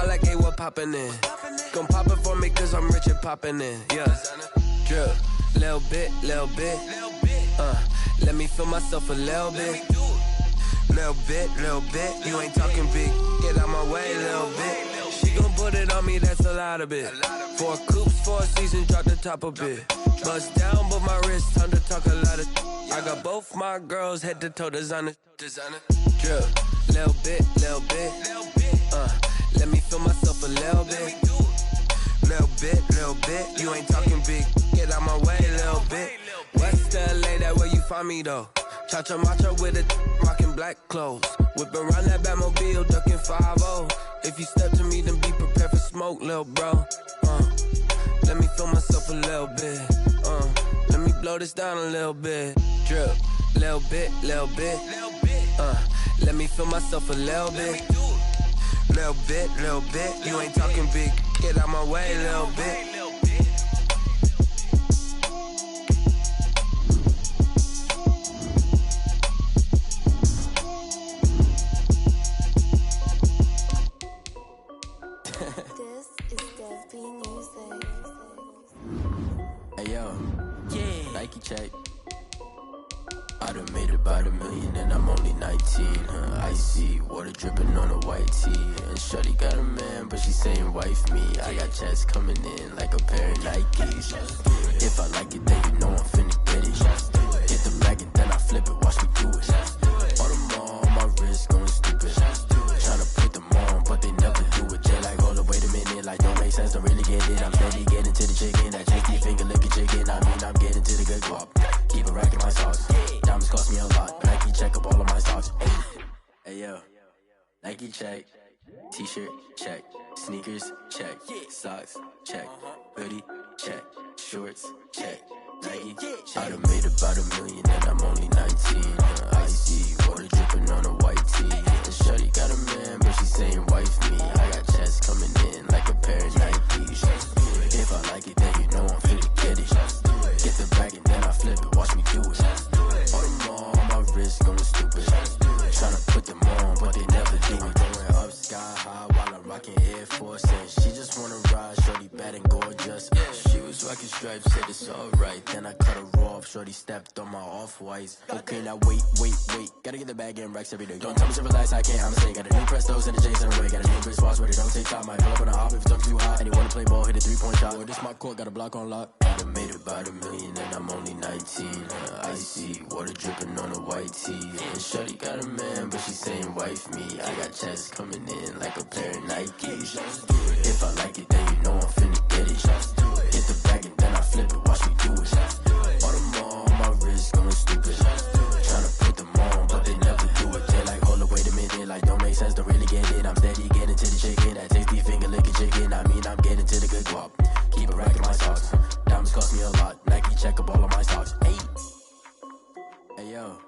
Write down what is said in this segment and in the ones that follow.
like, hey, what poppin' in? Gon' pop it for me cause I'm rich and poppin' in, yeah. Drip, little bit, let me feel myself a little bit. Little bit, you ain't talking big, get out my way, little bit. She gon' put it on me, that's a lot of it. 4 coops, 4 seasons, drop the top a bit. Bust down, but my wrist, time to talk a lot of. I got both my girls head to toe designer. Drip, little bit, let me feel myself a little bit. Little bit, you ain't talking big, get out my way, little bit. West LA, that where you find me though. Cha-cha matcha with a rockin' black clothes. Whippin' around that Batmobile, duckin' 5-0. If you step to me, then be prepared for smoke, lil' bro. Let me feel myself a little bit. Let me blow this down a little bit. Drip, little bit. Let me feel myself a little bit. Little bit, you ain't talking big. Get out my way, little bit. Check. I done made about $1 million and I'm only 19. Icy water dripping on a white tee. And shorty got a man, but she saying wife me. I got checks coming in like a pair of Nikes. If I like it, then you know I'm finna get it. Hit the bag and then I flip it, watch me do it. All them on my wrist going stupid. Tryna put them on, but they never do it. They like, hold up, wait a minute, like don't make sense, don't really get it. I'm steady getting to the chicken, that tasty finger licking chicken. I mean, I'm getting to the good guap. Keep a rack in my socks. Diamonds cost me a lot. Nike check up all of my stocks. Hey yo, Nike check. T-shirt check. Sneakers check. Socks check. Hoodie check. Shorts check. Nike. I done made about $1 million and I'm only 19. Icy water dripping on a white tee. And shorty got a man, but she saying wife me. I got checks coming in like a pair of Nikes. If I like it, then you know I'm finna get it. Get the bag and then I flip it, watch me do it. All them on my wrist going stupid. Tryna put them on, but they never do it. Going up sky high while I'm rocking Air Force. And she just wanna ride, shorty bad and gorgeous. She was rocking stripes, said it's alright. Then I cut her off, shorty stepped on my off-whites. Okay, now wait. Gotta get the bag and racks every day. Don't tell me to relax, I can't, I'ma say. Got a new Prestos and a J's in the way. Got a new Chris Foss, but it don't take time. Might pull up on a hop if it's up too high. And you wanna play ball, hit a 3-point shot. Or this my court, got a block on lock. I done made about $1 million and I'm only 19. Icy water dripping on a white tee. And shorty got a man, but she saying wife me. I got checks coming in like a pair of Nikes. If I like it, then you know I'm finna get it. Hit the bag and then I flip it, watch me do it. All them on my wrist going stupid. Tryna put them on, but they never do it. They like, hold up, wait a minute, like don't make sense, don't really get it. I'm steady getting to the chicken, that tasty finger licking chicken. I mean, I'm getting to the good guap. Keep a rack in my socks. Diamonds cost me a lot. Nike check up all of my stocks. Hey yo,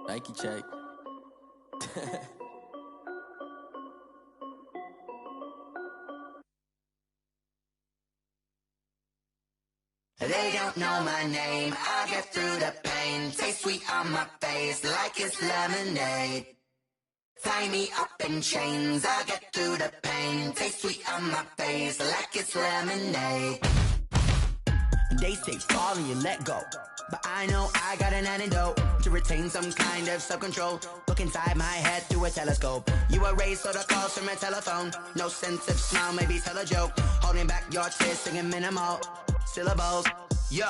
Nike check. They don't know my name, I get through the pain. Taste sweet on my face like it's lemonade. Tie me up in chains, I get through the pain. Taste sweet on my face like it's lemonade. They say fall and you let go, but I know I got an antidote to retain some kind of self-control. Look inside my head through a telescope. You erase all the calls from a telephone. No sense of smile, maybe tell a joke. Holding back your tears, singing minimal syllables. Yo,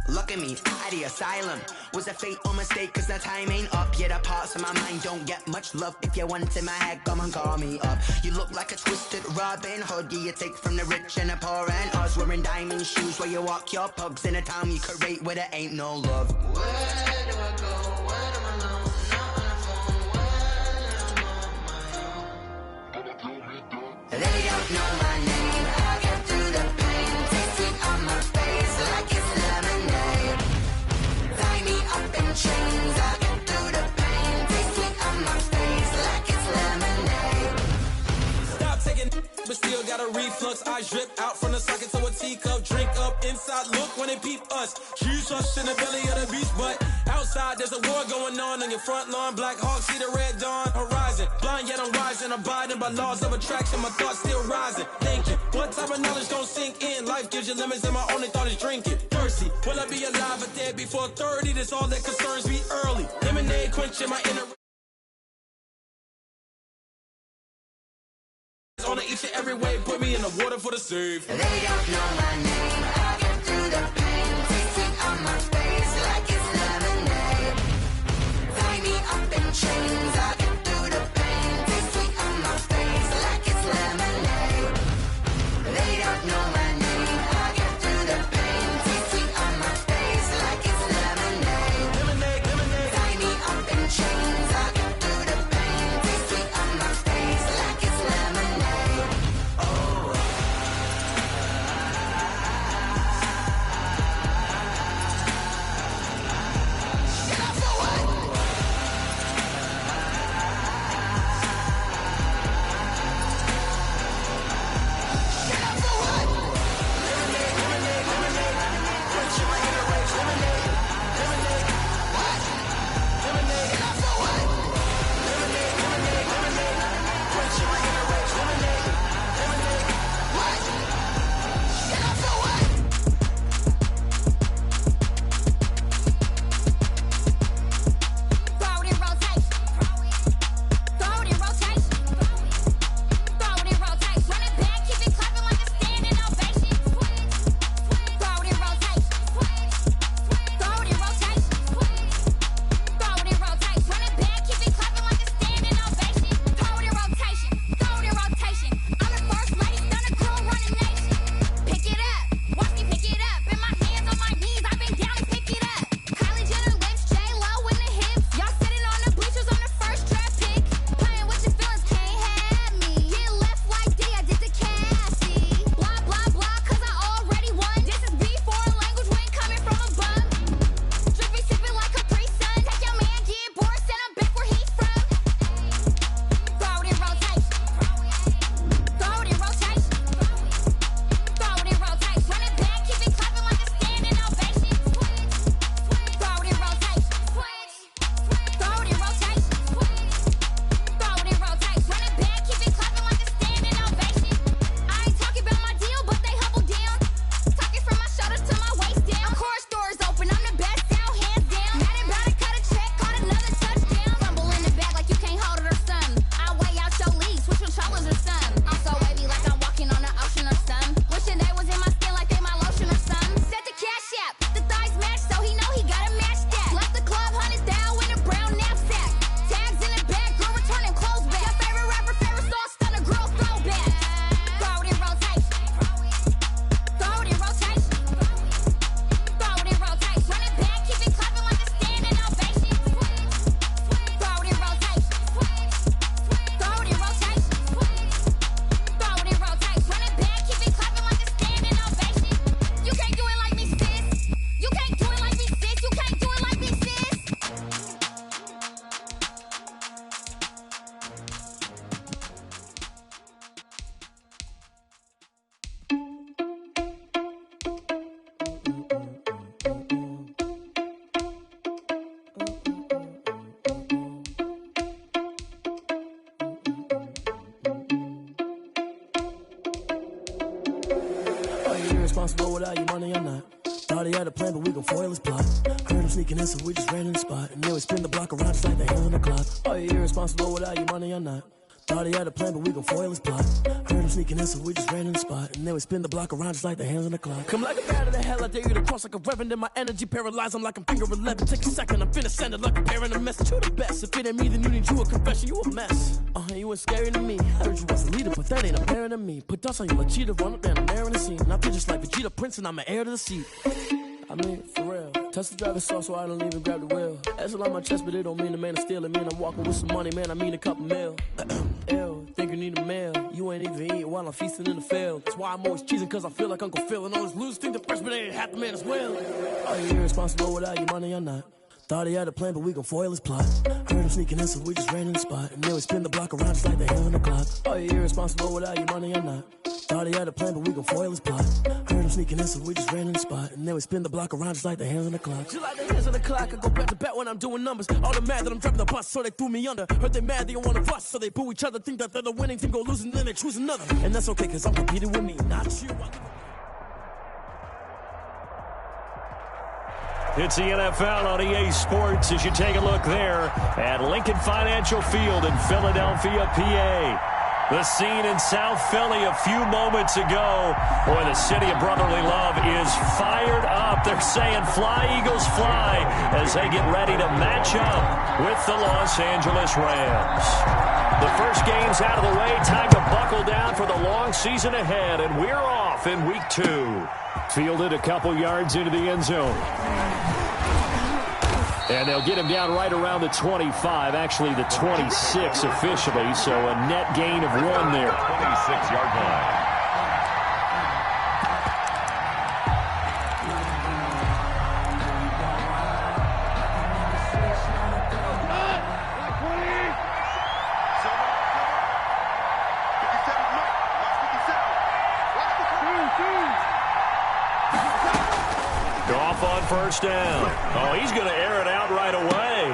look at me, at the asylum. Was a fate or mistake, cause the time ain't up. Yet the parts of my mind don't get much love. If you want in my head, come and call me up. You look like a twisted Robin Hood. You take from the rich and the poor and us. Wearing diamond shoes where you walk your pugs in a town you create where there ain't no love. Where do I go? Where do I know? Not on the phone. Where am I on my own? They don't know my name. I get through the pain. Taste sweet on my face like it's lemonade. Tie me up in chains. I get through the pain. Taste sweet on my face like it's lemonade. Stop taking but still got a reflux. I drip out from the socket to a teacup. Drink up inside, look when they peep us. Shoes us in the belly of the beach, but outside there's a war going on your front lawn. Black Hawk, see the red dawn horizon. Blind yet I'm rising, abiding by laws of attraction. My thoughts still rising, thinking, what type of knowledge gon' sink in? Life gives you limits and my only thought is drinking. Thirsty, will I be alive or dead before 30? That's all that concerns me early. Lemonade quenching my inner on each and every way, put me in the water for the save. They don't know my name, I get through the pain. Tasting on my face like it's lemonade. Tie me up in chains, I get through the pain. Taste sweet on my face like it's lemonade. They don't know my name, I get through the pain. Taste sweet on my face like it's lemonade. Lemonade, lemonade. Tie me up in chains, I get through the pain. Taste sweet on my face like it's lemonade. Responsible without your money or not. Thought he had a plan, but we gon' foil his plot. Heard him sneaking in, so we just ran in the spot. And then we spin the block around just like the hands on the clock. Are you irresponsible without your money or not? Thought he had a plan, but we gon' foil his plot. Heard him sneaking in, so we just ran in the spot. And then we spin the block around just like the hands on the clock. Come like a bat of the hell, I dare you to cross like a reverend. In my energy paralyzed, I'm like I'm finger 11. Take a second, I'm finna send it like a parent a message. You the best, if it ain't me, then you need you a confession. You a mess, you ain't scary to me. I heard you was a leader, but that ain't apparent to me. Put dust on you like cheetah, run up down the air in the scene. And I feel just like Vegeta Prince, and I'm an heir to the seat. I mean, for real. Touch the driver's sauce, so I don't even grab the wheel. That's on my chest, but it don't mean the man is stealing. Man, I'm walking with some money, man, I mean a couple mil. Ew, think you need a meal. You ain't even eating while I'm feasting in the field. That's why I'm always cheesing, cause I feel like Uncle Phil. And all those losers think the freshman ain't half the man as well. Are you irresponsible without your money or not? Thought he had a plan, but we gon' foil his plot. Heard him sneaking in, so we just ran in the spot. And then we spin the block around just like the hand on the clock. Are you irresponsible without your money or not? Thought he had a plan, but we gon' foil his plot. Heard him sneaking in, so we just ran in the spot. And then we spin the block around just like the hands on the clock. Just like the hands on the clock, I go back to back when I'm doing numbers. All the mad that I'm driving the bus, so they threw me under. Heard they mad, they don't wanna bust, so they boo each other. Think that they're the winning team, go losing, then they choose another. And that's okay, cause I'm competing with me, not you. It's the NFL on EA Sports as you take a look there at Lincoln Financial Field in Philadelphia, PA. The scene in South Philly a few moments ago. Boy, the city of brotherly love is fired up. They're saying fly, Eagles, fly, as they get ready to match up with the Los Angeles Rams. The first game's out of the way. Time to buckle down for the long season ahead, and we're off in week 2. Fielded a couple yards into the end zone. And they'll get him down right around the 25, actually the 26 officially, so a net gain of 1 there. 26-yard line. First down. Oh, he's going to air it out right away.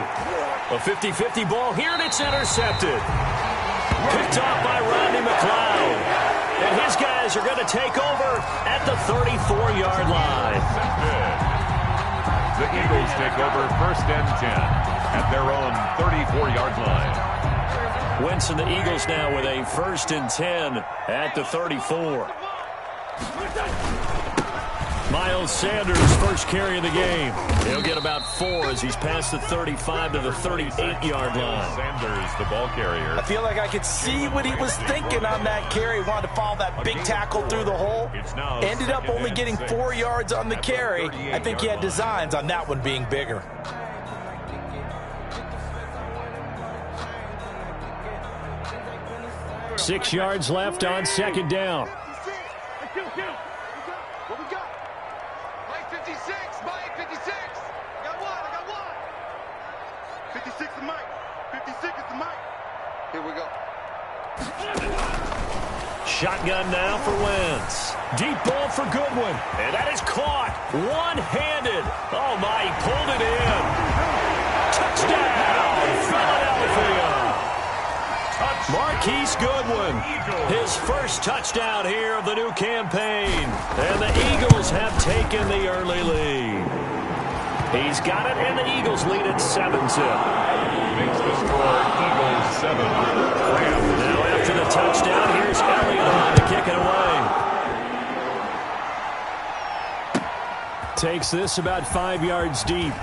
A 50-50 ball here, and it's intercepted. Picked off by Rodney McLeod. And his guys are going to take over at the 34-yard line. The Eagles take over 1st and 10 at their own 34-yard line. Wentz and the Eagles now with a 1st and 10 at the 34. Miles Sanders, first carry of the game. He'll get about 4 as he's past the 35 to the 38-yard line. Sanders, the ball carrier. I feel like I could see what he was thinking on that carry. Wanted to follow that big tackle through the hole. Ended up only getting 4 yards on the carry. I think he had designs on that one being bigger. Six yards left on 2nd down. Shotgun now for Wentz. Deep ball for Goodwin. And that is caught. One-handed. Oh, my, he pulled it in. Touchdown, Philadelphia. Marquise Goodwin. His first touchdown here of the new campaign. And the Eagles have taken the early lead. He's got it, and the Eagles lead at 7-0. Makes the score Eagles 7. Rams. Now after the touchdown, here's Elliott on to kick it away. Takes this about 5 yards deep.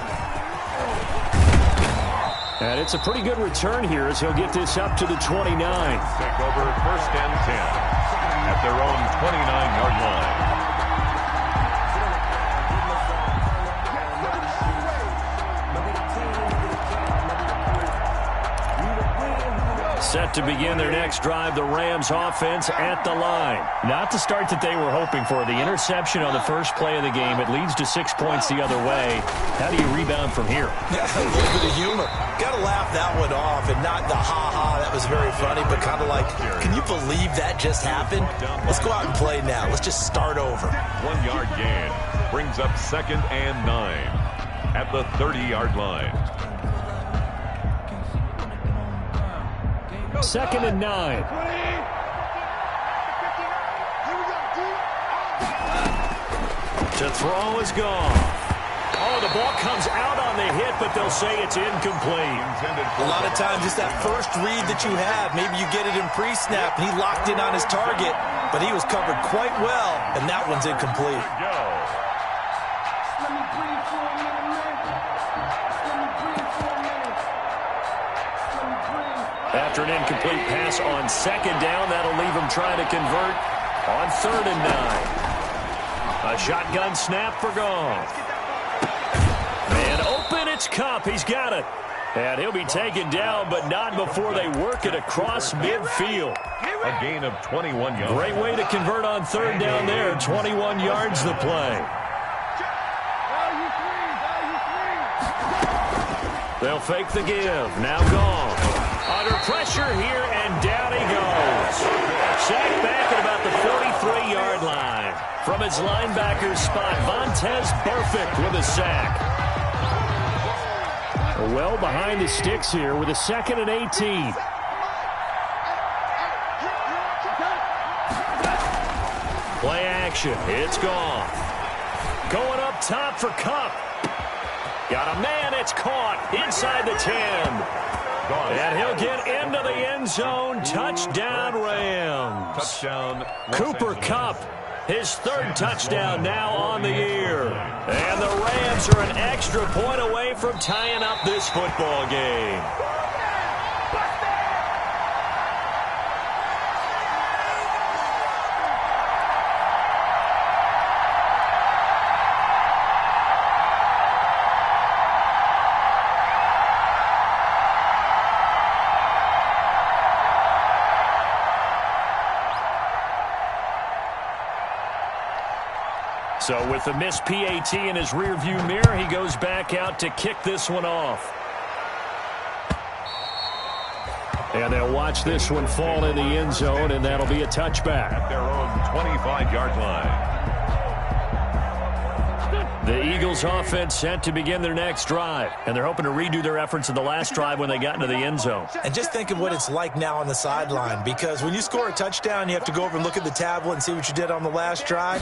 And it's a pretty good return here as he'll get this up to the 29. Take over 1st and 10 at their own 29-yard line. Set to begin their next drive, the Rams offense at the line. Not the start that they were hoping for. The interception on the first play of the game. It leads to 6 points the other way. How do you rebound from here? Yeah, a little bit of humor. Got to laugh that one off, and not the ha-ha, that was very funny, but kind of like, can you believe that just happened? Let's go out and play now. Let's just start over. 1-yard gain brings up 2nd and 9 at the 30-yard line. 2nd and 9. To throw is gone. Oh, the ball comes out on the hit, but they'll say it's incomplete. A lot of times it's that first read that you have. Maybe you get it in pre-snap, and he locked in on his target, but he was covered quite well, and that one's incomplete. After an incomplete pass on 2nd down, that'll leave him trying to convert on 3rd and 9. A shotgun snap for Goff. Man open, it's Kupp. He's got it. And he'll be taken down, but not before they work it across midfield. A gain of 21 yards. Great way to convert on 3rd down there. 21 yards the play. They'll fake the give. Now gone. Under pressure here, and down he goes. Sacked back at about the 43-yard line. From his linebacker's spot, Vontaze Burfict with a sack. Well behind the sticks here with a 2nd and 18. Play action. It's gone. Going up top for Kupp. Got a man. It's caught inside the 10. And he'll get into the end zone. Touchdown, Rams. Touchdown. Cooper Kupp, his 3rd touchdown now on the year. And the Rams are an extra point away from tying up this football game. So with the missed PAT in his rearview mirror, he goes back out to kick this one off. And they'll watch this one fall in the end zone, and that'll be a touchback. At their own 25-yard line. The Eagles offense set to begin their next drive, and they're hoping to redo their efforts in the last drive when they got into the end zone. And just think of what it's like now on the sideline, because when you score a touchdown, you have to go over and look at the tablet and see what you did on the last drive.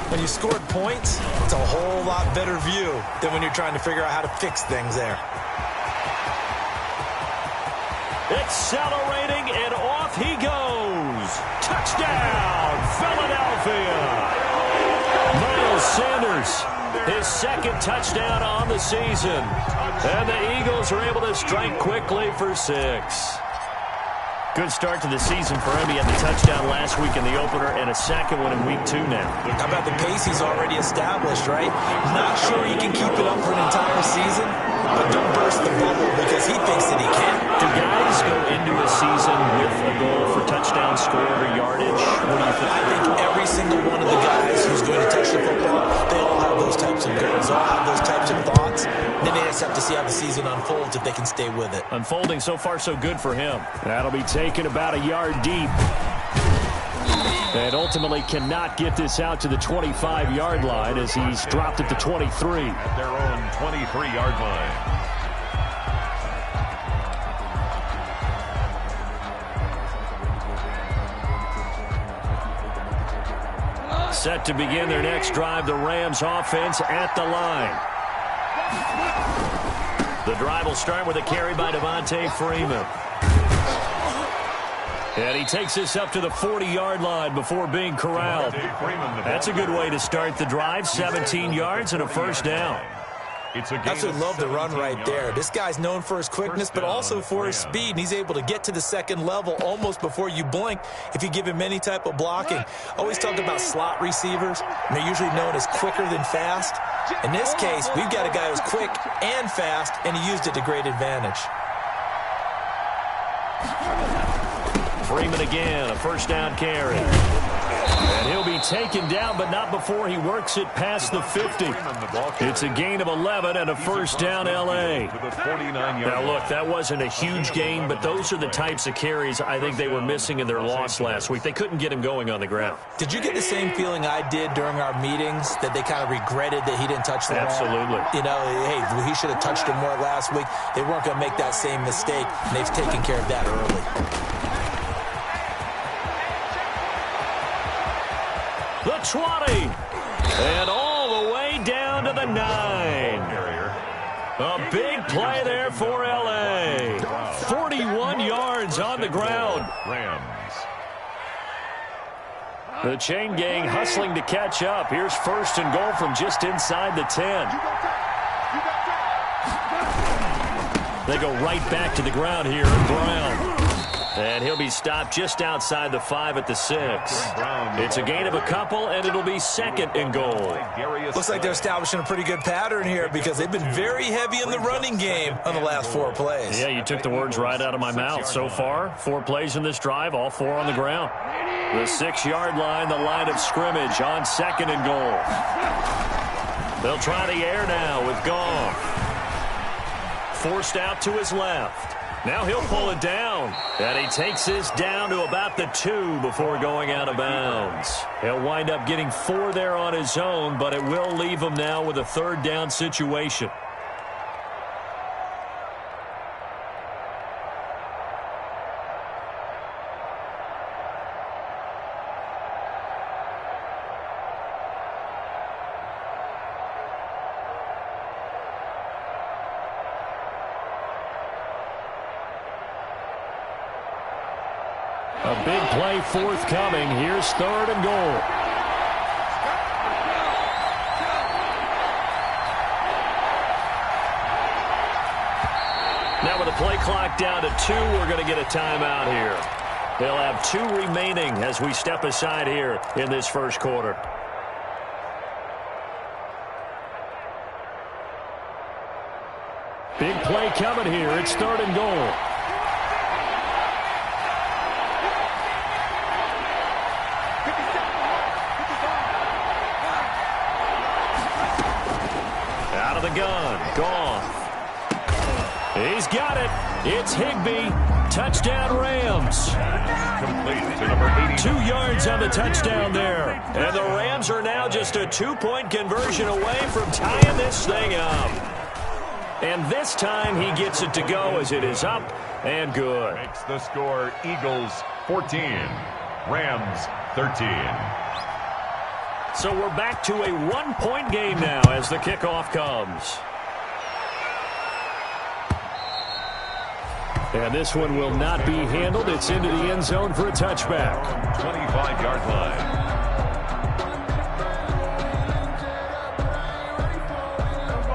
When you scored points, it's a whole lot better view than when you're trying to figure out how to fix things there. Accelerating, and off he goes. Touchdown, Philadelphia. Miles Sanders, his 2nd touchdown on the season. And the Eagles are able to strike quickly for 6. Good start to the season for him. He had the touchdown last week in the opener and a 2nd one in week 2 now. How about the pace he's already established, right? Not sure he can keep it up for an entire season, but don't burst the bubble because he thinks that he can. Do guys go into a season with a goal for touchdown score or yardage? What do you think? I think every single one of the guys who's going to touch the football, they all have those types of goals, all have those types of thoughts. Then they just have to see how the season unfolds if they can stay with it. Unfolding so far so good for him. That'll be taken about a yard deep. And ultimately cannot get this out to the 25-yard line as he's dropped at the 23. At their own 23-yard line. Set to begin their next drive, the Rams offense at the line. The drive will start with a carry by Devontae Freeman. And he takes this up to the 40-yard line before being corralled. That's a good way to start the drive. 17 yards and a 1st down. Absolutely love the run right there. This guy's known for his quickness, but also for his speed. And he's able to get to the 2nd level almost before you blink if you give him any type of blocking. Always talk about slot receivers, and they're usually known as quicker than fast. In this case, we've got a guy who's quick and fast, and he used it to great advantage. Freeman again, a 1st down carry. And he'll be taken down, but not before he works it past the 50. It's a gain of 11 and a 1st down, L.A. Now, look, that wasn't a huge gain, but those are the types of carries I think they were missing in their loss last week. They couldn't get him going on the ground. Did you get the same feeling I did during our meetings, that they kind of regretted that he didn't touch the ball? Absolutely. You know, hey, he should have touched him more last week. They weren't going to make that same mistake, and they've taken care of that early. The 20, and all the way down to the 9. A big play there for L.A. 41 yards on the ground. Rams. The chain gang hustling to catch up. Here's 1st and goal from just inside the 10. They go right back to the ground here, Brown. And he'll be stopped just outside the 5 at the 6. It's a gain of a couple, and it'll be 2nd and goal. Looks like they're establishing a pretty good pattern here because they've been very heavy in the running game on the last 4 plays. Yeah, you took the words right out of my mouth. So far, 4 plays in this drive, all 4 on the ground. The 6-yard line, the line of scrimmage on 2nd and goal. They'll try the air now with Goff. forced out to his left. Now he'll pull it down. And he takes this down to about the 2 before going out of bounds. He'll wind up getting 4 there on his own, but it will leave him now with a 3rd down situation. A big play forthcoming. Here's 3rd and goal. Now with the play clock down to 2, we're going to get a timeout here. They'll have 2 remaining as we step aside here in this first quarter. Big play coming here. It's 3rd and goal. The gun, gone. He's got it. It's Higbee. Touchdown, Rams. Complete to number 80. 2 yards on the touchdown there. And the Rams are now just a 2-point conversion away from tying this thing up. And this time he gets it to go as it is up and good. Makes the score Eagles 14, Rams 13. So we're back to a 1-point game now as the kickoff comes. And this one will not be handled. It's into the end zone for a touchback. 25-yard line.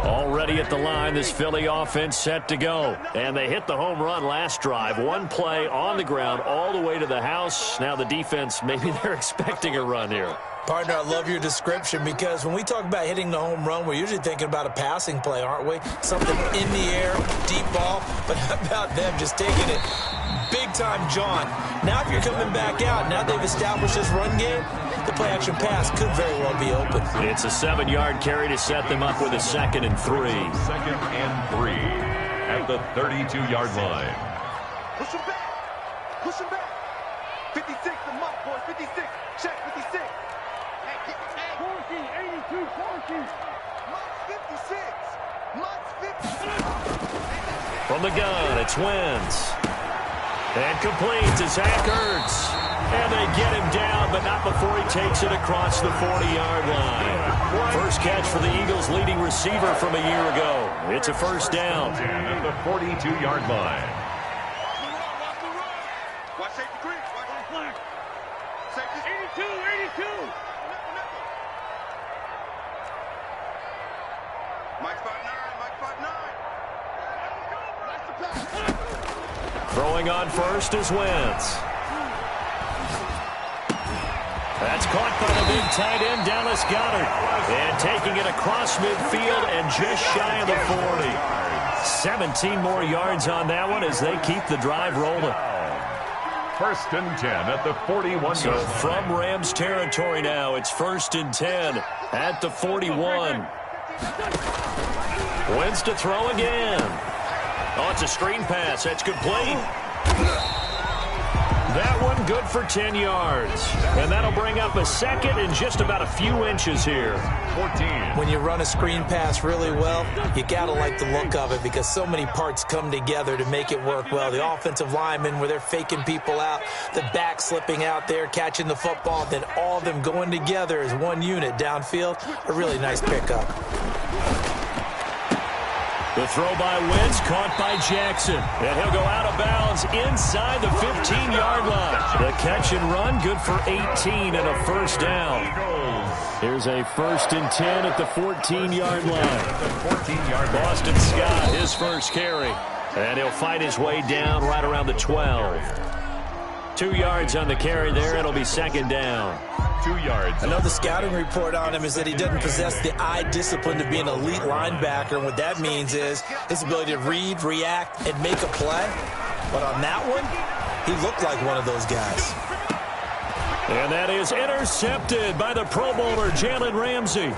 Already at the line, this Philly offense set to go. And they hit the home run last drive. 1 play on the ground all the way to the house. Now the defense, maybe they're expecting a run here. Partner, I love your description because when we talk about hitting the home run, we're usually thinking about a passing play, aren't we? Something in the air, deep ball. But how about them just taking it big-time John? Now if you're coming back out, now they've established this run game, the play-action pass could very well be open. It's a 7-yard carry to set them up with a 2nd and 3. 2nd and 3 at the 32-yard line. Push him back. Push him back. 56, the mark, boys. 56. Check 56. 82, 40. Mark's 56. Mark's 56. From the gun, it's Wentz. And complete to Zach Ertz. And they get him down, but not before he takes it across the 40-yard line. First catch for the Eagles' leading receiver from a year ago. It's a 1st down. At the 42-yard line. Watch safety creep. Watch the flag. Safety 82. Mike 5'9", Mike 5'9". Throwing on first is Wentz. That's caught by the big tight end, Dallas Goedert. And taking it across midfield and just shy of the 40. 17 more yards on that one as they keep the drive rolling. 1st and 10 at the 41. So from Rams territory now, it's 1st and 10 at the 41. Wentz to throw again. Oh, it's a screen pass. That's complete. That one good for 10 yards. And that'll bring up a 2nd and just about a few inches here. 14. When you run a screen pass really well, you got to like the look of it because so many parts come together to make it work well. The offensive linemen where they're faking people out, the back slipping out there, catching the football, then all of them going together as one unit downfield. A really nice pickup. The throw by Wentz, caught by Jackson. And he'll go out of bounds inside the 15-yard line. The catch and run, good for 18 and a 1st down. Here's a 1st and 10 at the 14-yard line. Boston Scott, his first carry. And he'll fight his way down right around the 12. 2 yards on the carry there. It'll be 2nd down. 2 yards. I know the scouting report on him is that he doesn't possess the eye discipline to be an elite linebacker. And what that means is his ability to read, react, and make a play. But on that one, he looked like one of those guys. And that is intercepted by the Pro Bowler, Jalen Ramsey.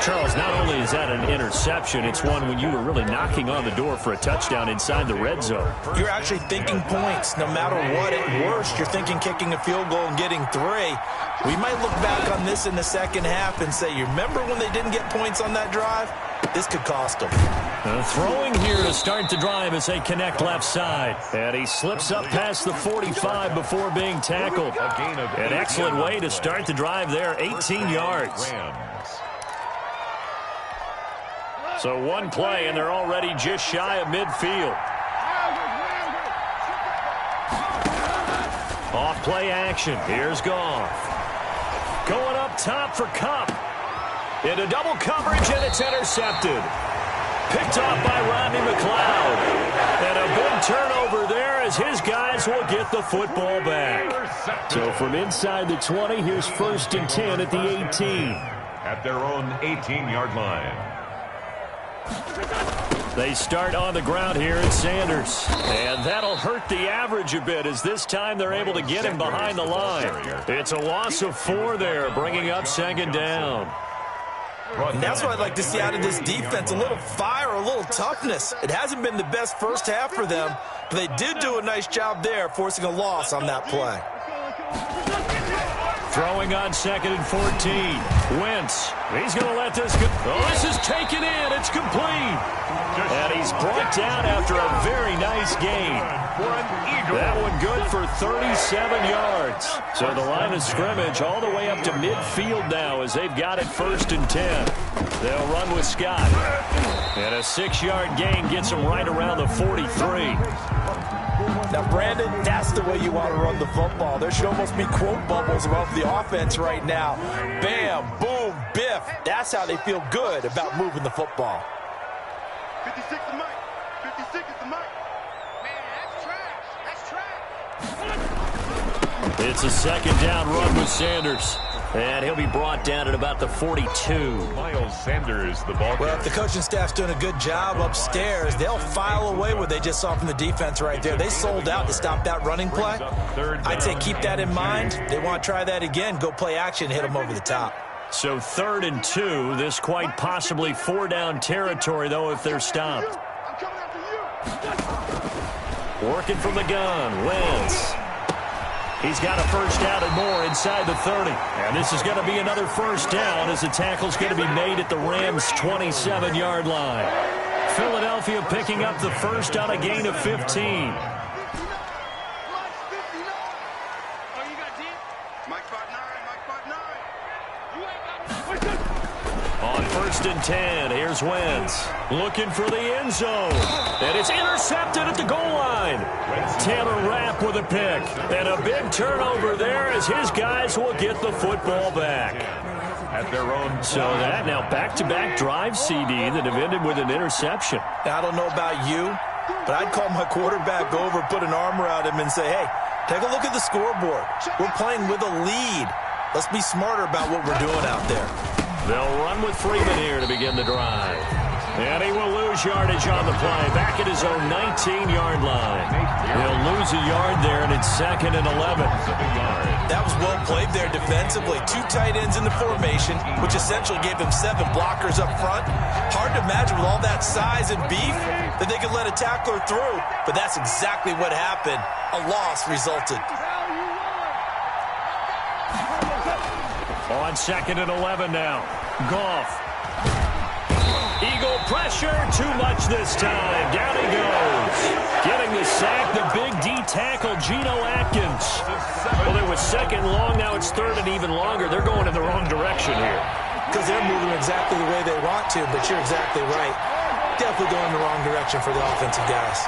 Charles, not only is that an interception, it's one when you were really knocking on the door for a touchdown inside the red zone. You're actually thinking points. No matter what, at worst, you're thinking kicking a field goal and getting 3. We might look back on this in the second half and say, you remember when they didn't get points on that drive? This could cost them. Throwing here to start the drive as they connect left side. And he slips up past the 45 before being tackled. An excellent way to start the drive there, 18 yards. So one play, and they're already just shy of midfield. Off play action. Here's Goff. Going up top for Kupp. Into double coverage, and it's intercepted. Picked off by Rodney McLeod. And a big turnover there as his guys will get the football back. So from inside the 20, here's 1st and 10 at the 18. At their own 18-yard line. They start on the ground here at Sanders. And that'll hurt the average a bit as this time they're able to get him behind the line. It's a loss of 4 there, bringing up 2nd down. And that's what I'd like to see out of this defense, a little fire, a little toughness. It hasn't been the best first half for them, but they did do a nice job there, forcing a loss on that play. Throwing on 2nd and 14. Wentz. He's going to let this go. Oh, this is taken in. It's complete. And he's brought down after a very nice gain. That one good for 37 yards. So the line of scrimmage all the way up to midfield now as they've got it 1st and 10. They'll run with Scott. And a 6-yard gain gets them right around the 43. Now, Brandon, that's the way you want to run the football. There should almost be quote bubbles above the offense right now. Bam, boom, biff. That's how they feel good about moving the football. 56 is Mike. 56 is the Mike. Man, that's trash. It's a 2nd down run with Sanders. And he'll be brought down at about the 42. Miles Sanders, the ball carrier. Well, if the coaching staff's doing a good job upstairs, they'll file away what they just saw from the defense right there. They sold out to stop that running play. I'd say keep that in mind. They want to try that again. Go play action, hit them over the top. So 3rd and 2. This quite possibly 4-down territory, though, if they're stopped. Working from the gun, Wentz. He's got a 1st down and more inside the 30. And this is going to be another 1st down as the tackle's going to be made at the Rams' 27-yard line. Philadelphia picking up the 1st on a gain of 15. On 1st and 10, here's Wentz. Looking for the end zone. And it's intercepted at the goal line. Taylor Rapp with a pick. And a big turnover there as his guys will get the football back. At their own. So that now back-to-back drive CD that have ended with an interception. Now, I don't know about you, but I'd call my quarterback over, put an arm around him, and say, hey, take a look at the scoreboard. We're playing with a lead. Let's be smarter about what we're doing out there. They'll run with Freeman here to begin the drive. And he will lose yardage on the play. Back at his own 19-yard line. He'll lose a yard there, and it's 2nd and 11. That was well played there defensively. 2 tight ends in the formation, which essentially gave them 7 blockers up front. Hard to imagine with all that size and beef that they could let a tackler through. But that's exactly what happened. A loss resulted. On 2nd and 11 now. Goff. Eagle pressure. Too much this time. Down he goes. Getting the sack, the big D tackle, Geno Atkins. Well, it was 2nd long. Now it's 3rd and even longer. They're going in the wrong direction here. Because they're moving exactly the way they want to, but you're exactly right. Definitely going in the wrong direction for the offensive guys.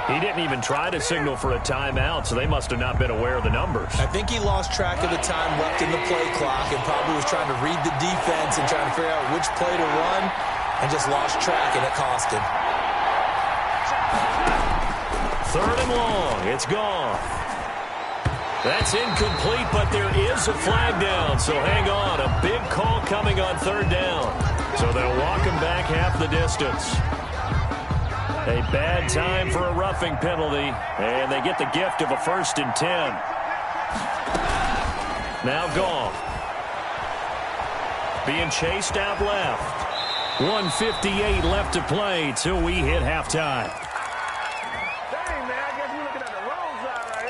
He didn't even try to signal for a timeout, so they must have not been aware of the numbers. I think he lost track of the time left in the play clock and probably was trying to read the defense and trying to figure out which play to run and just lost track, and it cost him. 3rd and long. It's gone. That's incomplete, but there is a flag down, so hang on. A big call coming on 3rd down. So they'll walk him back half the distance. A bad time for a roughing penalty, and they get the gift of a 1st and 10. Now Goff. Being chased out left. 1:58 left to play till we hit halftime. Dang, man, I guess we're looking at the wrong side right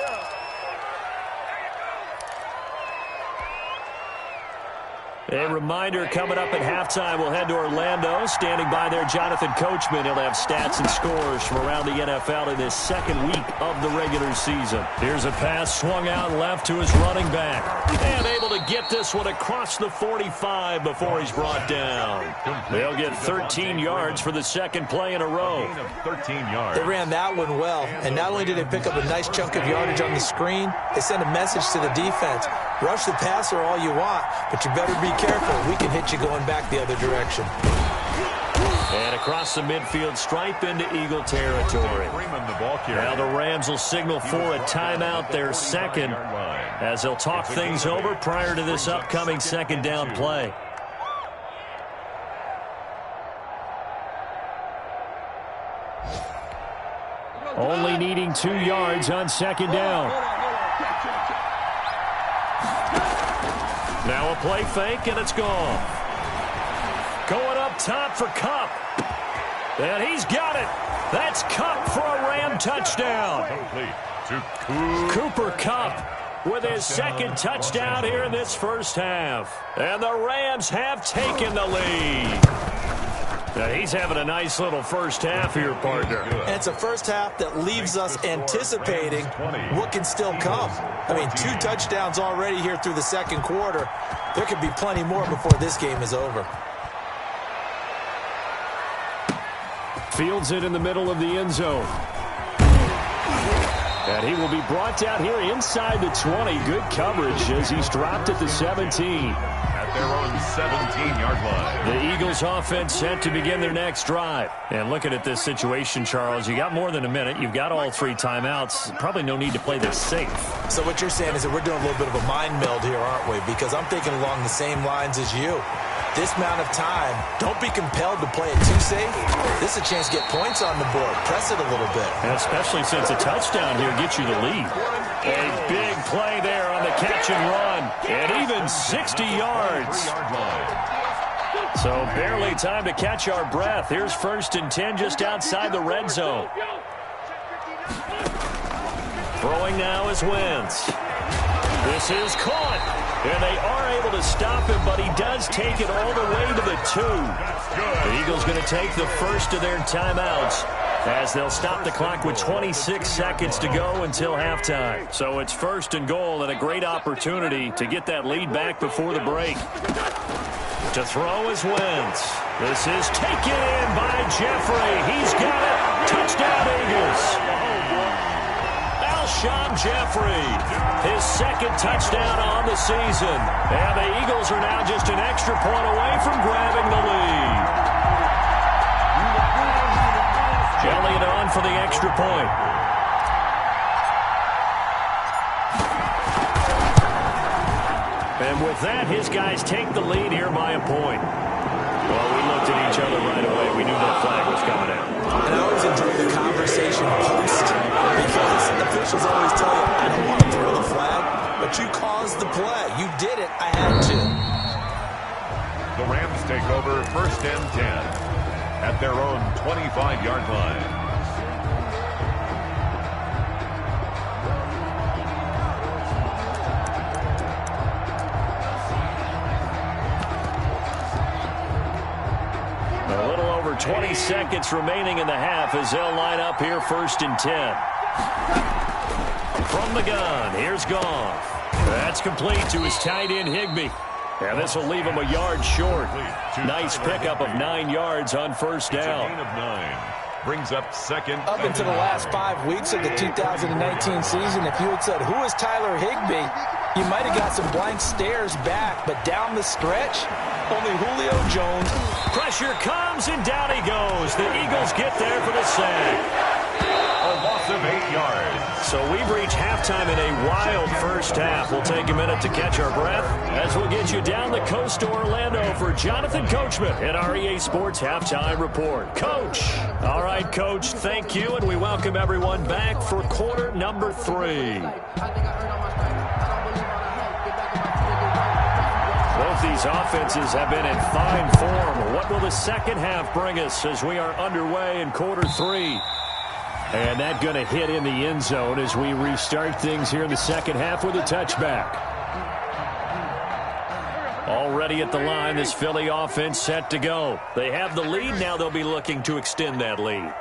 here. A reminder coming up at halftime, we'll head to Orlando. Standing by there, Jonathan Coachman. He'll have stats and scores from around the NFL in this second week of the regular season. Here's a pass swung out left to his running back. And able to get this one across the 45 before he's brought down. They'll get 13 yards for the second play in a row. 13 yards. They ran that one well, and not only did they pick up a nice chunk of yardage on the screen, they sent a message to the defense. Rush the passer all you want, but you better be careful. We can hit you going back the other direction. And across the midfield stripe into Eagle territory. Now the Rams will signal for a timeout, their second, as they'll talk things over prior to this upcoming second down play. Only needing 2 yards on second down. Now a play fake, and it's gone. Going up top for Kupp. And he's got it. That's Kupp for a Ram touchdown. Cooper Kupp with his second touchdown here in this first half. And the Rams have taken the lead. Now he's having a nice little first half here, partner. And it's a first half that leaves us anticipating what can still come. I mean, 2 touchdowns already here through the second quarter. There could be plenty more before this game is over. Fields it in the middle of the end zone. And he will be brought down here inside the 20. Good coverage as he's dropped at the 17. At their own 17-yard line. The Eagles offense set to begin their next drive. And looking at this situation, Charles, you got more than a minute. You've got all 3 timeouts. Probably no need to play this safe. So what you're saying is that we're doing a little bit of a mind meld here, aren't we? Because I'm thinking along the same lines as you. This amount of time, don't be compelled to play it too safe. This is a chance to get points on the board. Press it a little bit. And especially since a touchdown here gets you the lead. A big play there on the catch and run. And even 60 yards. So barely time to catch our breath. Here's 1st and 10 just outside the red zone. Throwing now is Wentz. This is caught. And they are able to stop him, but he does take it all the way to the 2. The Eagles going to take the first of their timeouts as they'll stop the clock with 26 seconds to go until halftime. So it's 1st and goal and a great opportunity to get that lead back before the break. To throw is Wentz. This is taken in by Jeffrey. He's got it. Touchdown Eagles. Alshon Jeffrey, his second touchdown on the season. And the Eagles are now just an extra point away from grabbing the lead. Elliott on for the extra point. And with that, his guys take the lead here by a point. Well, we looked at each other right away. We knew that flag was coming out. And I always enjoy the conversation post because officials always tell you, I don't want to throw the flag, but you caused the play. You did it. I had to. The Rams take over 1st and 10 at their own 25-yard line. A little over 20 seconds remaining in the half as they'll line up here 1st and 10. From the gun, here's Goff. That's complete to his tight end Higbee. And this will leave him a yard short. Nice pickup of 9 yards on 1st down. Gain of 9. Brings up second. Up into the last 5 weeks of the 2019 season, if you had said, who is Tyler Higbee, you might have got some blank stares back. But down the stretch, only Julio Jones. Pressure comes, and down he goes. The Eagles get there for the sack. of 8 yards. So we've reached halftime in a wild first half. We'll take a minute to catch our breath as we'll get you down the coast to Orlando for Jonathan Coachman at our EA Sports Halftime Report. Coach. All right, Coach, thank you, and we welcome everyone back for quarter number 3. Both these offenses have been in fine form. What will the second half bring us as we are underway in quarter 3? And that going to hit in the end zone as we restart things here in the second half with a touchback. Already at the line, this Philly offense set to go. They have the lead. Now they'll be looking to extend that lead.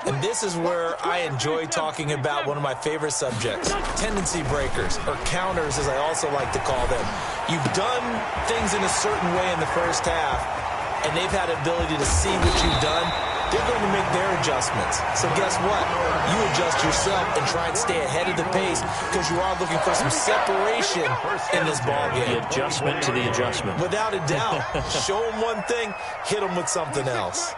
And this is where I enjoy talking about one of my favorite subjects, tendency breakers, or counters as I also like to call them. You've done things in a certain way in the first half, and they've had the ability to see what you've done. They're going to make their adjustments. So guess what? You adjust yourself and try and stay ahead of the pace because you are looking for some separation in this ballgame. The adjustment to the adjustment. Without a doubt. Show them one thing, hit them with something else.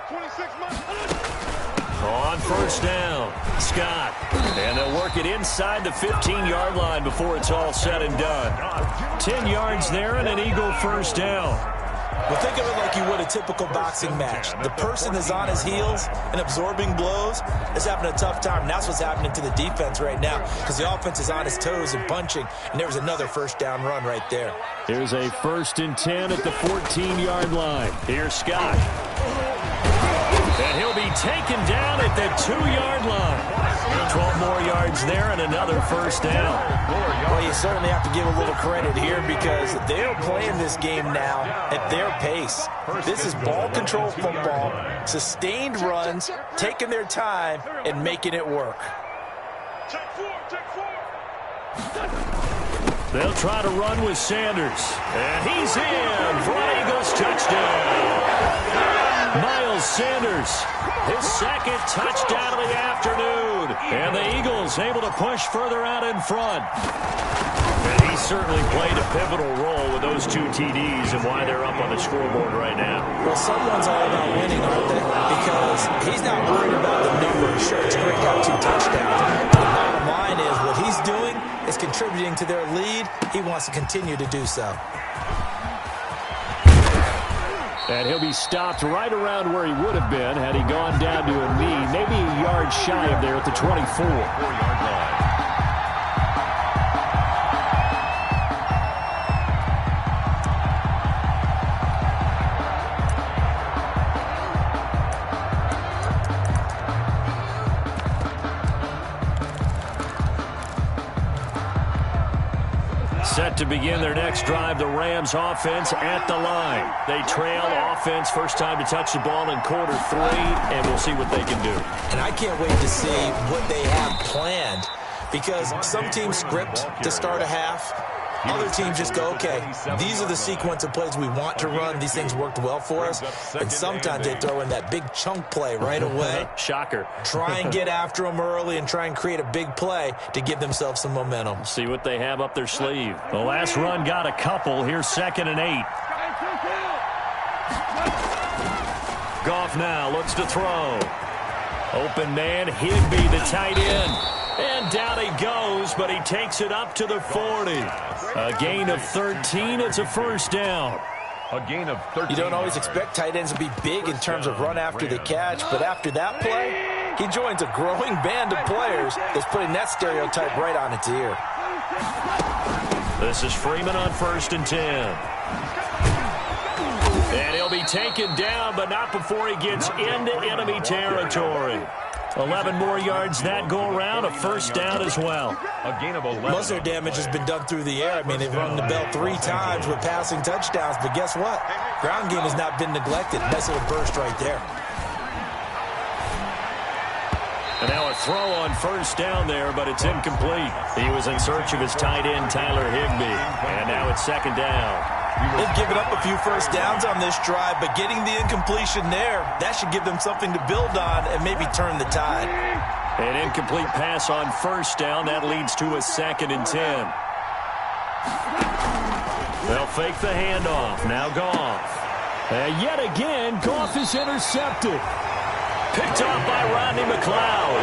On first down, Scott. And they'll work it inside the 15-yard line before it's all said and done. 10 yards there and an Eagle first down. Well, think of it like you would a typical boxing match. The person is on his heels and absorbing blows is having a tough time. And that's what's happening to the defense right now because the offense is on his toes and punching. And there was another first down run right there. Here's a 1st and 10 at the 14-yard line. Here's Scott. And he'll be taken down at the 2-yard line. 12 more yards there and another first down. Well, you certainly have to give a little credit here because they're playing this game now at their pace. This is ball control football, sustained runs, taking their time, and making it work. They'll try to run with Sanders. And he's in for an Eagles touchdown. Miles Sanders, his 2nd touchdown of the afternoon. And the Eagles able to push further out in front. And he certainly played a pivotal role with those 2 TDs and why they're up on the scoreboard right now. Well, someone's all about winning, aren't they? Because he's not worried about the numbers. Sure, it's great to have 2 touchdowns. The bottom line is what he's doing is contributing to their lead. He wants to continue to do so. And he'll be stopped right around where he would have been had he gone down to a knee, maybe a yard shy of there at the 24. 4-yard line. Set to begin their next drive, the Rams offense at the line. They trail offense, first time to touch the ball in quarter 3, and we'll see what they can do. And I can't wait to see what they have planned because some teams script to start a half. Other teams just go, okay, these are the sequence of plays we want to run. These things worked well for us. And sometimes they throw in that big chunk play right away. Shocker. Try and get after them early and try and create a big play to give themselves some momentum. See what they have up their sleeve. The last run got a couple. Here's 2nd and 8. Goff now looks to throw. Open man, Higbee, the tight end. And down he goes, but he takes it up to the 40. A gain of 13. It's a first down. A gain of 13. You don't always expect tight ends to be big in terms of run after the catch, but after that play, he joins a growing band of players that's putting that stereotype right on its ear. This is Freeman on 1st and 10. And he'll be taken down, but not before he gets into enemy territory. 11 more yards that go around, a first down as well. A gain of 11. Most of their damage has been done through the air. I mean, they've rung the bell 3 times with passing touchdowns, but guess what? Ground game has not been neglected. Nice little burst right there. And now a throw on first down there, but it's incomplete. He was in search of his tight end, Tyler Higbee. And now it's 2nd down. They've given up a few first downs on this drive, but getting the incompletion there, that should give them something to build on and maybe turn the tide. An incomplete pass on first down. That leads to a 2nd and 10. They'll fake the handoff. Now Goff. And yet again, Goff is intercepted. Picked off by Rodney McLeod.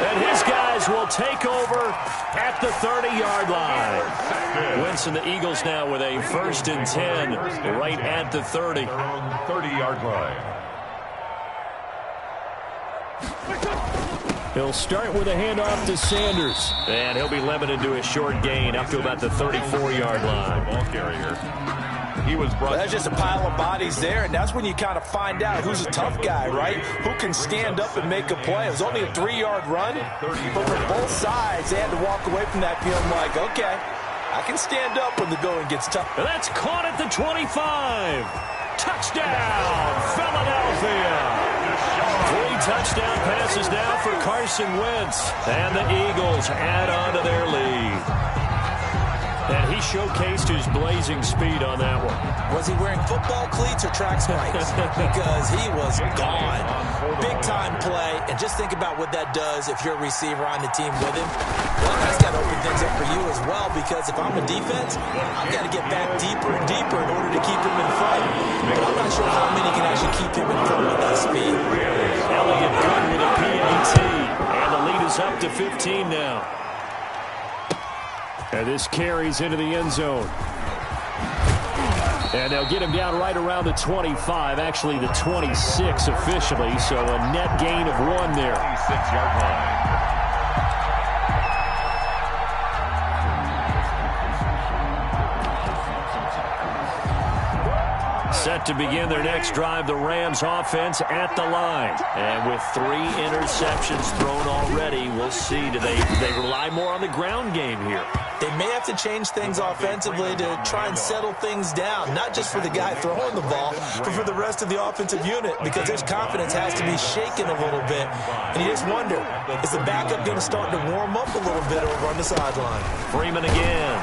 And his guys will take over at the 30-yard line. Winston, the Eagles now with a 1st and 10 right at the 30. 30-yard line. He'll start with a handoff to Sanders. And he'll be limited to a short gain up to about the 34-yard line. Ball carrier. He was brought. That's just a pile of bodies there, and that's when you kind of find out who's a tough guy, right? Who can stand up and make a play. It was only a 3-yard run, but for both sides, they had to walk away from that feeling like, okay, I can stand up when the going gets tough. And that's caught at the 25. Touchdown, Philadelphia. 3 touchdown passes now for Carson Wentz. And the Eagles add on to their lead. And he showcased his blazing speed on that one. Was he wearing football cleats or track spikes? Because he was gone. Big-time play. And just think about what that does if you're a receiver on the team with him. Well, that's got to open things up for you as well, because if I'm a defense, I've got to get back deeper and deeper in order to keep him in front. But I'm not sure how many can actually keep him in front with that speed. Elliott good with a PAT. And the lead is up to 15 now. And this carries into the end zone. And they'll get him down right around the 25, actually the 26 officially, so a net gain of 1 there. 26-yard line. Set to begin their next drive, the Rams offense at the line. And with 3 interceptions thrown already, we'll see. Do they rely more on the ground game here? They may have to change things offensively to try and settle things down, not just for the guy throwing the ball, but for the rest of the offensive unit, because his confidence has to be shaken a little bit. And you just wonder, is the backup going to start to warm up a little bit over on the sideline? Freeman again.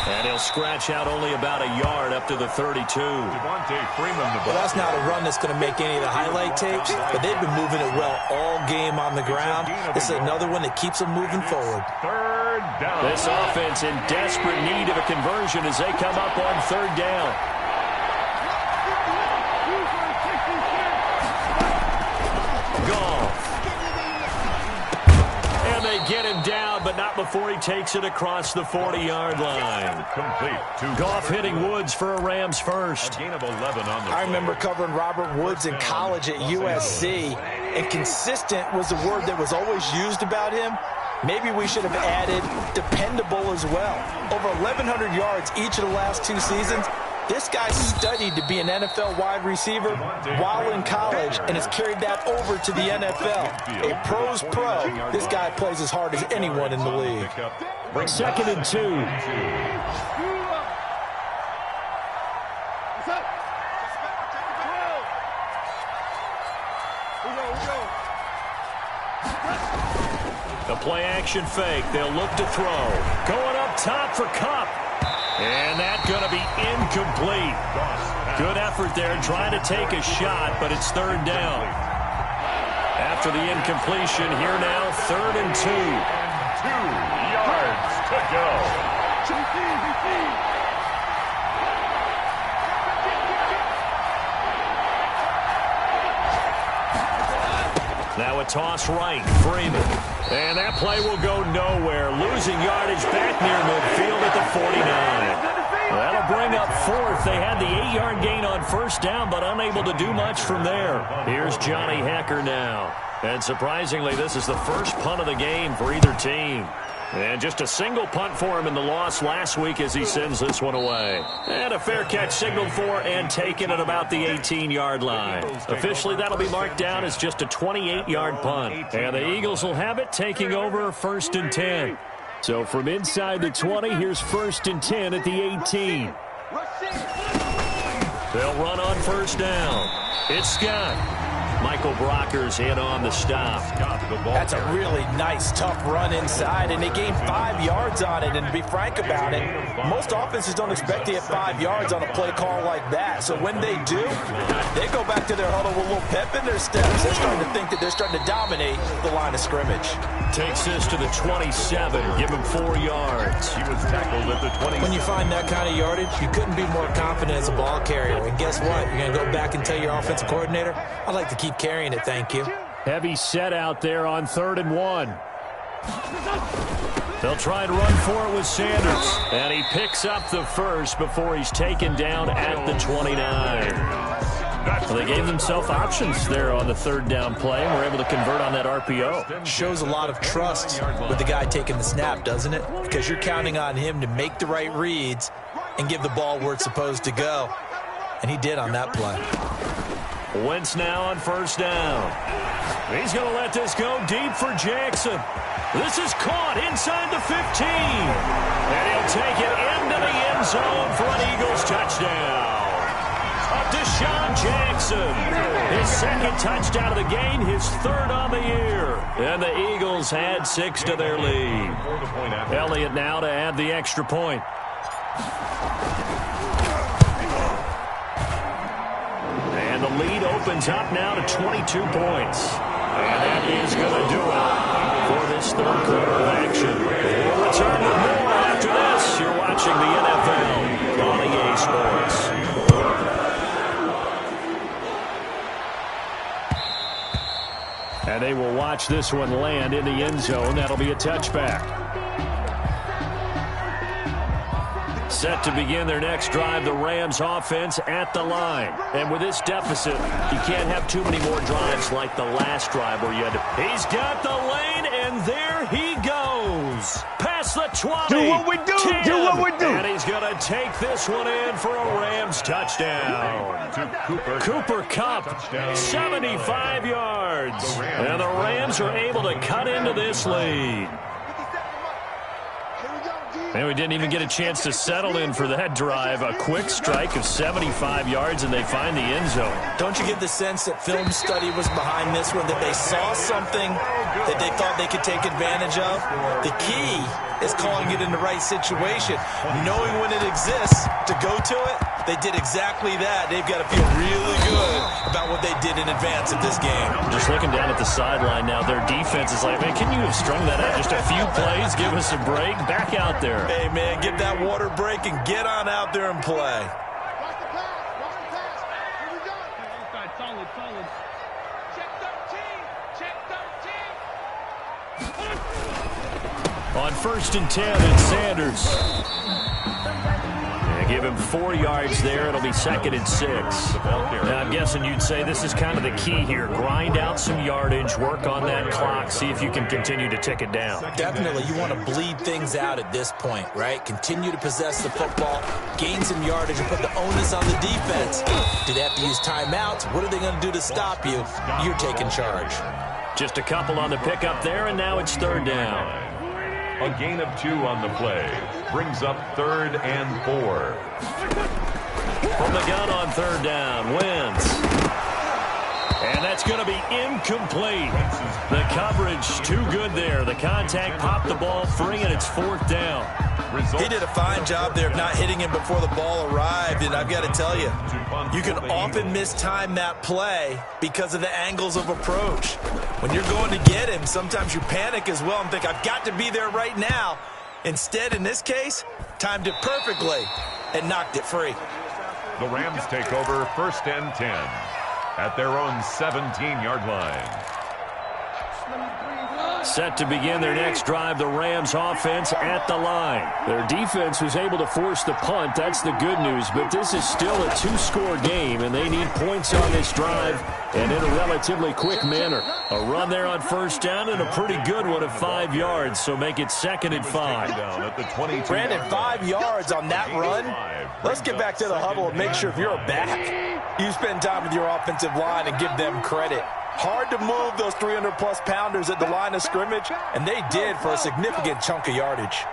And he'll scratch out only about a yard up to the 32. Well, that's not a run that's going to make any of the highlight tapes, but they've been moving it well all game on the ground. This is another one that keeps them moving forward. 3rd down. This offense in desperate need of a conversion as they come up on 3rd down. Goff. And they get him down, but not before he takes it across the 40-yard line. Complete. Goff hitting Woods for a Rams first. A gain of 11 on the I remember covering Robert Woods in college at USC, and consistent was the word that was always used about him. Maybe we should have added dependable as well. Over 1,100 yards each of the last 2 seasons. This guy studied to be an NFL wide receiver while in college and has carried that over to the NFL. A pro's pro. This guy plays as hard as anyone in the league. 2nd and 2. The play-action fake. They'll look to throw. Going up top for Kupp. And that's going to be incomplete. Good effort there trying to take a shot, but it's 3rd down. After the incompletion, here now, 3rd and 2. 2 yards to go. Now a toss right, Freeman. And that play will go nowhere. Losing yardage back near midfield at the 49. That'll bring up 4th. They had the 8-yard gain on 1st down, but unable to do much from there. Here's Johnny Hekker now. And surprisingly, this is the first punt of the game for either team. And just a single punt for him in the loss last week as he sends this one away. And a fair catch signaled for and taken at about the 18-yard line. Officially, that'll be marked down as just a 28-yard punt. And the Eagles will have it, taking over 1st and 10. So from inside the 20, here's 1st and 10 at the 18. They'll run on 1st down. It's Scott. Michael Brockers in on the stop. That's a really nice, tough run inside, and they gained 5 yards on it. And to be frank about it, most offenses don't expect to get 5 yards on a play call like that. So when they do, they go back to their huddle with a little pep in their steps. They're starting to think that they're starting to dominate the line of scrimmage. Takes this to the 27, give him 4 yards. He was tackled at the 20. When you find that kind of yardage, you couldn't be more confident as a ball carrier. And guess what? You're going to go back and tell your offensive coordinator, I'd like to keep carrying it, thank you. Heavy set out there on 3rd and 1. They'll try and run for it with Sanders. And he picks up the first before he's taken down at the 29. Well, they gave themselves options there on the 3rd down play and were able to convert on that RPO. Shows a lot of trust with the guy taking the snap, doesn't it? Because you're counting on him to make the right reads and give the ball where it's supposed to go. And he did on that play. Wentz now on 1st down. He's going to let this go deep for Jackson. This is caught inside the 15. And he'll take it into the end zone for an Eagles touchdown. Deshaun Jackson, his 2nd touchdown of the game, his 3rd on the year. And the Eagles had 6 to their lead. Elliott now to add the extra point. And the lead opens up now to 22 points. And that is going to do it for this 3rd quarter of action. We'll return with more after this. You're watching the NFL on EA Sports. And they will watch this one land in the end zone. That'll be a touchback. Set to begin their next drive, the Rams offense at the line. And with this deficit, you can't have too many more drives like the last drive where you had to... He's got the lane, and there he goes. Past the 20. Do what we do. 10, do what we do. And he's going to take this one in for a Rams touchdown. Cooper Kupp, 75 yards. And the Rams are able to cut into this lead. And we didn't even get a chance to settle in for that drive. A quick strike of 75 yards, and they find the end zone. Don't you get the sense that film study was behind this one, that they saw something that they thought they could take advantage of? The key is calling it in the right situation. Knowing when it exists to go to it, they did exactly that. They've got to feel really good about what they did in advance of this game. Just looking down at the sideline now, their defense is like, man, can you have strung that out just a few plays? Give us a break. Back out there. Hey, man, get that water break and get on out there and play. On 1st and 10, it's Sanders. And give him 4 yards there. It'll be 2nd and 6. Now, I'm guessing you'd say this is kind of the key here. Grind out some yardage, work on that clock, see if you can continue to tick it down. Definitely. You want to bleed things out at this point, right? Continue to possess the football, gain some yardage, and put the onus on the defense. Do they have to use timeouts? What are they going to do to stop you? You're taking charge. Just a couple on the pickup there, and now it's 3rd down. A gain of 2 on the play. Brings up 3rd and 4. From the gun on 3rd down, Wentz. And that's going to be incomplete. The coverage too good there. The contact popped the ball free, and it's 4th down. He did a fine job there of not hitting him before the ball arrived, and I've got to tell you, you can often mistime that play because of the angles of approach. When you're going to get him, sometimes you panic as well and think, I've got to be there right now. Instead, in this case, timed it perfectly and knocked it free. The Rams take over 1st and 10 at their own 17-yard line. Set to begin their next drive, the Rams offense at the line. Their defense was able to force the punt. That's the good news, but this is still a 2-score game, and they need points on this drive and in a relatively quick manner. A run there on 1st down and a pretty good one of 5 yards, so make it 2nd and 5. Brandon, 5 yards on that run. Let's get back to the huddle and make sure if you're a back, you spend time with your offensive line and give them credit. Hard to move those 300-plus pounders at the line of scrimmage, and they did for a significant chunk of yardage.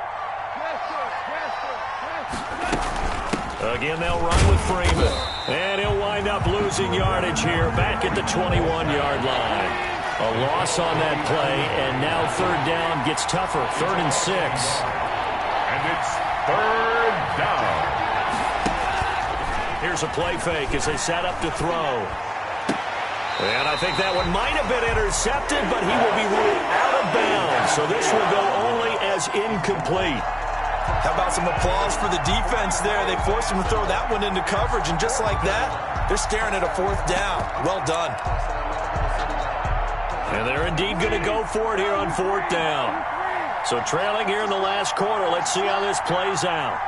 Again, they'll run with Freeman. And he'll wind up losing yardage here back at the 21-yard line. A loss on that play, and now 3rd down gets tougher. 3rd and 6. And it's 3rd down. Here's a play fake as they set up to throw. And I think that one might have been intercepted, but he will be ruled out of bounds. So this will go only as incomplete. How about some applause for the defense there? They forced him to throw that one into coverage, and just like that, they're staring at a 4th down. Well done. And they're indeed going to go for it here on 4th down. So trailing here in the last quarter. Let's see how this plays out.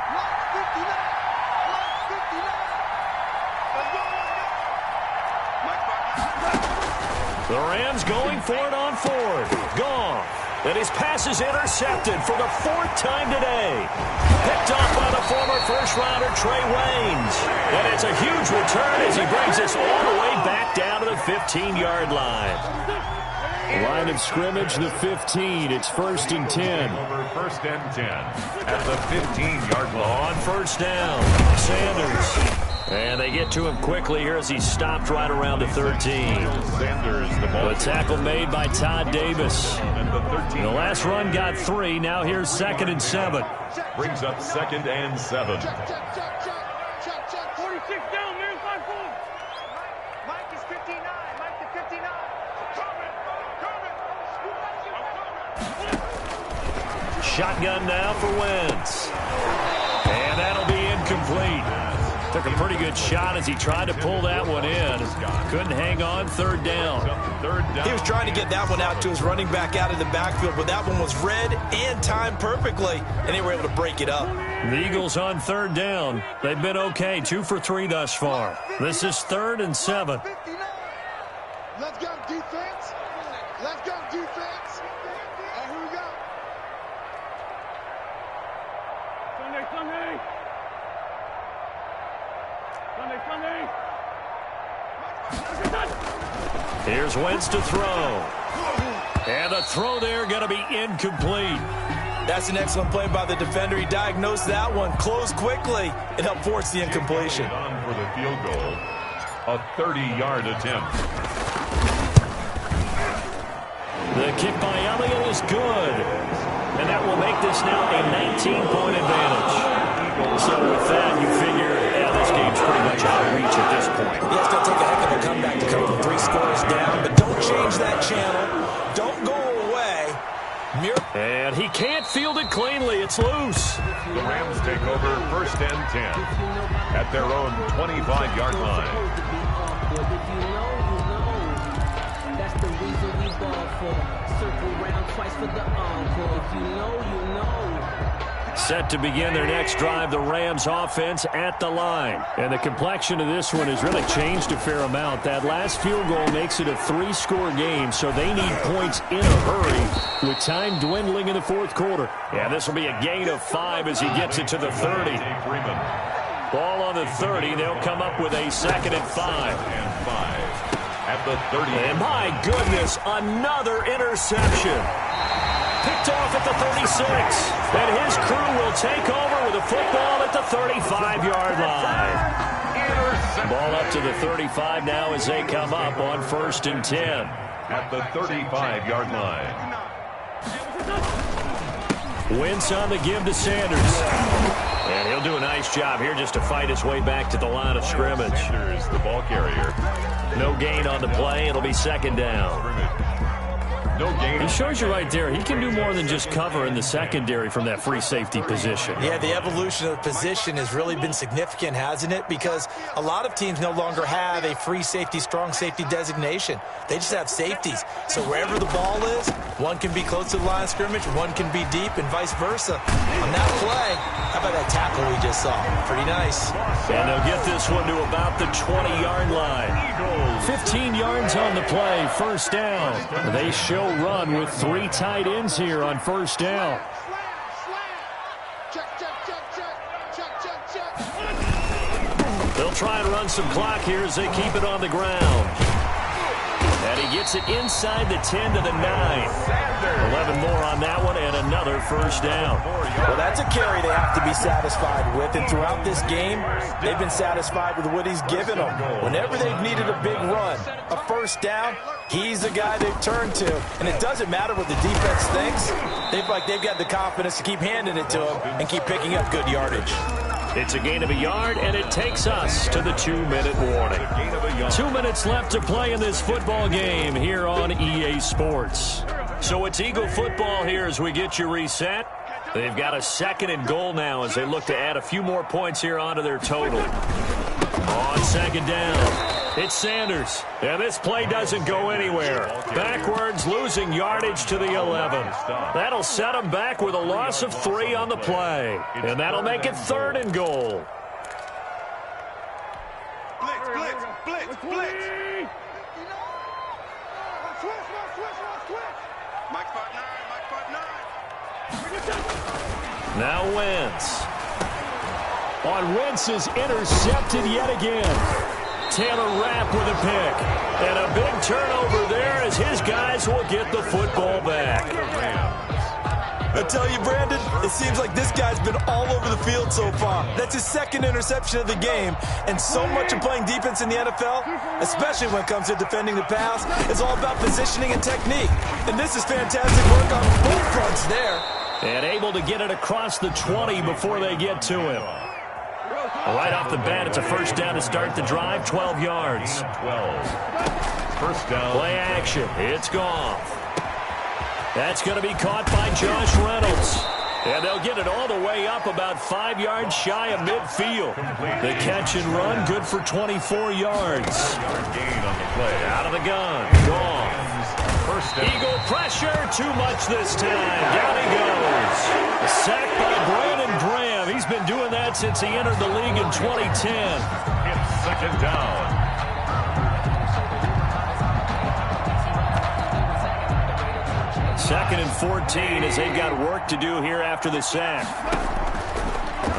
The Rams going for it on 4th. Gone. And his pass is intercepted for the 4th time today. Picked off by the former first-rounder Trey Waynes. And it's a huge return as he brings us all the way back down to the 15-yard line. Line of scrimmage, the 15. It's 1st and 10. Over 1st and 10 at the 15-yard line. On 1st down, Sanders. And they get to him quickly here as he stopped right around the 13. Sanders, the ball. The tackle made by Todd Davis. And the 13. The last run got 3. Now here's 2nd and 7. Brings up 2nd and 7. 46 down, man. 5-4. Mike is 59. Mike is 59. Shotgun now for Wentz. And that'll be incomplete. Took a pretty good shot as he tried to pull that one in. Couldn't hang on. 3rd down. He was trying to get that one out to his running back out of the backfield, but that one was read and timed perfectly, and they were able to break it up. The Eagles on 3rd down. They've been okay. 2 for 3 thus far. This is 3rd and 7. Let's go defense. Let's go defense. And here we go. Sunday, Sunday. Sunday, Sunday. Here's Wentz to throw. And the throw there going to be incomplete. That's an excellent play by the defender. He diagnosed that one, closed quickly, and helped force the incompletion. On for the field goal, a 30-yard attempt. The kick by Elliott is good. And that will make this now a 19-point advantage. So with that, you figure, this game's pretty much out of reach at this point. Yeah, it's going to take a heck of a comeback to come from 3 scores down, but don't change that channel. Don't go away. And he can't field it cleanly. It's loose. The Rams take over 1st and 10 at their own 25-yard line. That's the reason we ball for. Circle round twice for the encore. If you know, you know. Set to begin their next drive, the Rams offense at the line. And the complexion of this one has really changed a fair amount. That last field goal makes it a 3-score game, so they need points in a hurry with time dwindling in the 4th quarter. Yeah, this will be a gain of 5 as he gets it to the 30. Ball on the 30. They'll come up with a 2nd and 5. At the 30. And my goodness, another interception. Picked off at the 36. And his crew will take over with a football at the 35-yard line. Ball up to the 35 now as they come up on 1st and 10. At the 35-yard line. Wentz on the give to Sanders. And he'll do a nice job here just to fight his way back to the line of scrimmage. Sanders, the ball carrier. No gain on the play. It'll be 2nd down. No gain. He shows you right there, he can do more than just cover in the secondary from that free safety position. Yeah, the evolution of the position has really been significant, hasn't it? Because a lot of teams no longer have a free safety, strong safety designation. They just have safeties. So wherever the ball is, one can be close to the line of scrimmage, one can be deep, and vice versa. On that play, how about that tackle we just saw? Pretty nice. And they'll get this one to about the 20-yard line. 15 yards on the play, 1st down. They show run with 3 tight ends here on 1st down. They'll try and run some clock here as they keep it on the ground. And he gets it inside the 10 to the 9. 11 more on that one and another 1st down. Well, that's a carry they have to be satisfied with. And throughout this game, they've been satisfied with what he's given them. Whenever they've needed a big run, a 1st down, he's the guy they've turned to. And it doesn't matter what the defense thinks. They've got the confidence to keep handing it to him and keep picking up good yardage. It's a gain of a yard, and it takes us to the 2-minute warning. 2 minutes left to play in this football game here on EA Sports. So it's Eagle football here as we get you reset. They've got a 2nd and goal now as they look to add a few more points here onto their total. On 2nd down. It's Sanders, and this play doesn't go anywhere. Backwards, losing yardage to the 11. That'll set him back with a loss of 3 on the play, and that'll make it 3rd and goal. Blitz, blitz, blitz, blitz. Switch. Mike 5'9", Mike 5'9". Now Wentz. On Wentz is intercepted yet again. Taylor Rapp with a pick. And a big turnover there as his guys will get the football back. I tell you, Brandon, it seems like this guy's been all over the field so far. That's his 2nd interception of the game. And so much of playing defense in the NFL, especially when it comes to defending the pass, is all about positioning and technique. And this is fantastic work on both fronts there. And able to get it across the 20 before they get to him. Right off the bat, it's a first down to start the drive, 12 yards. 12. First down. Play action. It's Goff. That's going to be caught by Josh Reynolds. And they'll get it all the way up about 5 yards shy of midfield. The catch and run, good for 24 yards. Gain on the play. Out of the gun. Goff. First down. Eagle pressure, too much this time. Down he goes. Sacked by Brandon Graham. He's been doing that since he entered the league in 2010. It's 2nd down. Second and 14 as they've got work to do here after the sack.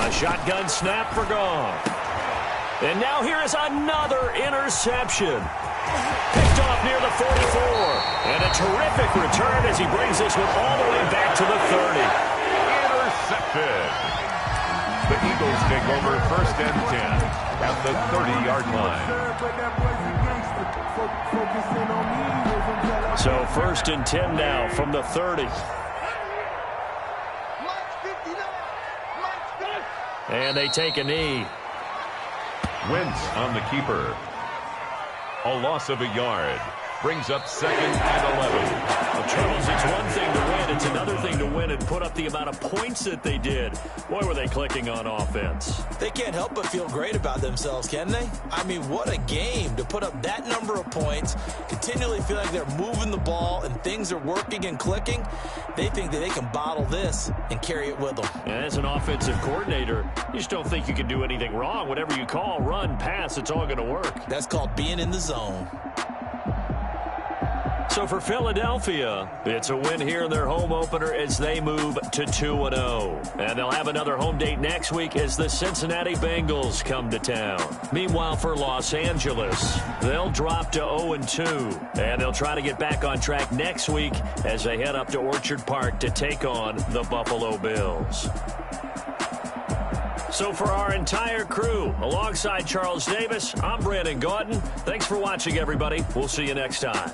A shotgun snap for Goff. And now here is another interception. Picked off near the 44. And a terrific return as he brings this one all the way back to the 30. Intercepted. The Eagles take over 1st and 10 at the 30-yard line. So 1st and 10 now from the 30. And they take a knee. Wentz on the keeper. A loss of a yard. Brings up 2nd and 11. Well, Charles, it's one thing to win. It's another thing to win and put up the amount of points that they did. Boy, were they clicking on offense. They can't help but feel great about themselves, can they? I mean, what a game to put up that number of points, continually feel like they're moving the ball and things are working and clicking. They think that they can bottle this and carry it with them. And as an offensive coordinator, you just don't think you can do anything wrong. Whatever you call, run, pass, it's all going to work. That's called being in the zone. So for Philadelphia, it's a win here in their home opener as they move to 2-0. And they'll have another home date next week as the Cincinnati Bengals come to town. Meanwhile, for Los Angeles, they'll drop to 0-2. And they'll try to get back on track next week as they head up to Orchard Park to take on the Buffalo Bills. So for our entire crew, alongside Charles Davis, I'm Brandon Gaudin. Thanks for watching, everybody. We'll see you next time.